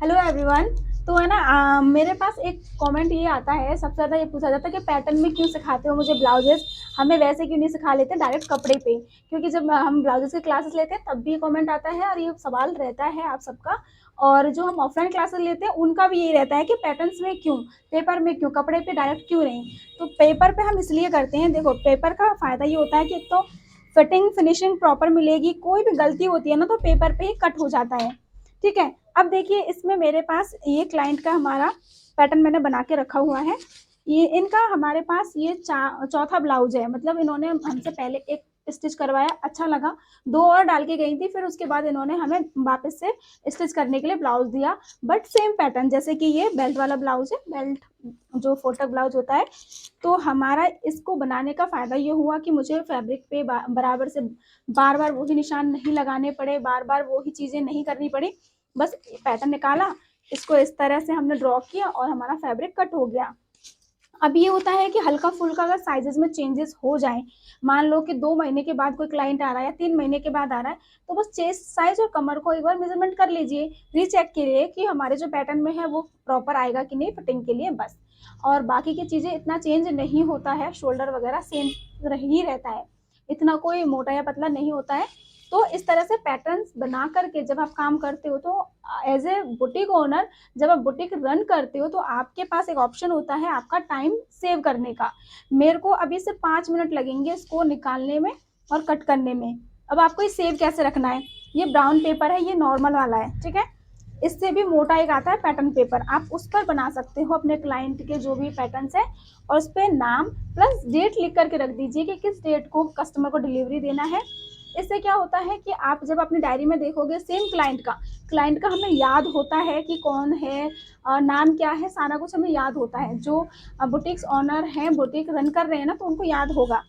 Hello everyone. तो है ना, मेरे पास एक कमेंट ये आता है, सबसे ज़्यादा ये पूछा जाता है कि पैटर्न में क्यों सिखाते हो मुझे ब्लाउजेस, हमें वैसे क्यों नहीं सिखा लेते डायरेक्ट कपड़े पे। क्योंकि जब हम ब्लाउजेस की क्लासेस लेते हैं तब भी कमेंट आता है और ये सवाल रहता है आप सबका। और जो हम ऑफलाइन क्लासेस लेते हैं उनका भी यही रहता है कि पैटर्न्स में क्यों, पेपर में क्यों, कपड़े पे डायरेक्ट क्यों नहीं। तो पेपर पे हम इसलिए करते हैं, देखो पेपर का फ़ायदा ये होता है कि एक तो फिटिंग फिनिशिंग प्रॉपर मिलेगी, कोई भी गलती होती है ना तो पेपर पे ही कट हो जाता है। ठीक है। अब देखिए इसमें मेरे पास ये क्लाइंट का हमारा पैटर्न मैंने बना के रखा हुआ है। ये इनका हमारे पास ये चौथा ब्लाउज है, मतलब इन्होंने हमसे पहले एक स्टिच करवाया, अच्छा लगा, दो और डाल के गई थी, फिर उसके बाद इन्होंने हमें वापस से स्टिच करने के लिए ब्लाउज दिया, बट सेम पैटर्न। जैसे कि ये बेल्ट वाला ब्लाउज है, बेल्ट जो फोटक ब्लाउज होता है। तो हमारा इसको बनाने का फ़ायदा ये हुआ कि मुझे फैब्रिक पे बराबर से बार बार वही निशान नहीं लगाने पड़े, बार बार वही चीज़ें नहीं करनी पड़ी। बस पैटर्न निकाला, इसको इस तरह से हमने ड्रॉ किया और हमारा फैब्रिक कट हो गया। अब ये होता है कि हल्का फुल्का अगर साइजेस में चेंजेस हो जाए, मान लो कि 2 महीने के बाद कोई क्लाइंट आ रहा है या 3 महीने के बाद आ रहा है, तो बस चेस्ट साइज और कमर को एक बार मेजरमेंट कर लीजिए, रीचेक के लिए कि हमारे जो पैटर्न में है वो प्रॉपर आएगा कि नहीं फिटिंग के लिए, बस। और बाकी की चीज़ें इतना चेंज नहीं होता है, शोल्डर वगैरह सेम ही रहता है, इतना कोई मोटा या पतला नहीं होता है। तो इस तरह से पैटर्न्स बना करके जब आप काम करते हो तो एज ए बुटीक ओनर, जब आप बुटीक रन करते हो तो आपके पास एक ऑप्शन होता है आपका टाइम सेव करने का। मेरे को अभी से 5 मिनट लगेंगे इसको निकालने में और कट करने में। अब आपको ये सेव कैसे रखना है, ये ब्राउन पेपर है, ये नॉर्मल वाला है, ठीक है। इससे भी मोटा एक आता है पैटर्न पेपर, आप उस पर बना सकते हो अपने क्लाइंट के जो भी पैटर्न्स है, और उस पर नाम प्लस डेट लिख करके रख दीजिए कि किस डेट को कस्टमर को डिलीवरी देना है। इससे क्या होता है कि आप जब अपनी डायरी में देखोगे सेम क्लाइंट का हमें याद होता है कि कौन है, नाम क्या है, सारा कुछ हमें याद होता है। जो बुटीक्स ऑनर हैं, बुटीक रन कर रहे हैं ना, तो उनको याद होगा।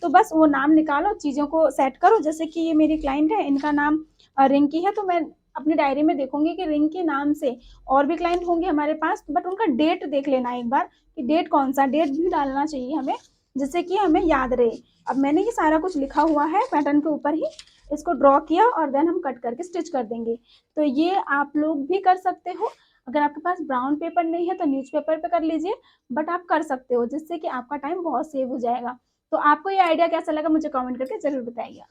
तो बस वो नाम निकालो, चीज़ों को सेट करो। जैसे कि ये मेरी क्लाइंट है, इनका नाम रिंकी है, तो मैं अपनी डायरी में देखूंगी कि रिंकी नाम से और भी क्लाइंट होंगे हमारे पास, बट उनका डेट देख लेना एक बार कि डेट कौन सा, डेट भी डालना चाहिए हमें, जिससे कि हमें याद रहे। अब मैंने ये सारा कुछ लिखा हुआ है पैटर्न के ऊपर ही, इसको ड्रॉ किया और देन हम कट करके स्टिच कर देंगे। तो ये आप लोग भी कर सकते हो। अगर आपके पास ब्राउन पेपर नहीं है तो न्यूज़पेपर पे कर लीजिए, बट आप कर सकते हो, जिससे कि आपका टाइम बहुत सेव हो जाएगा। तो आपको ये आइडिया कैसा लगा मुझे कमेंट करके ज़रूर बताइए।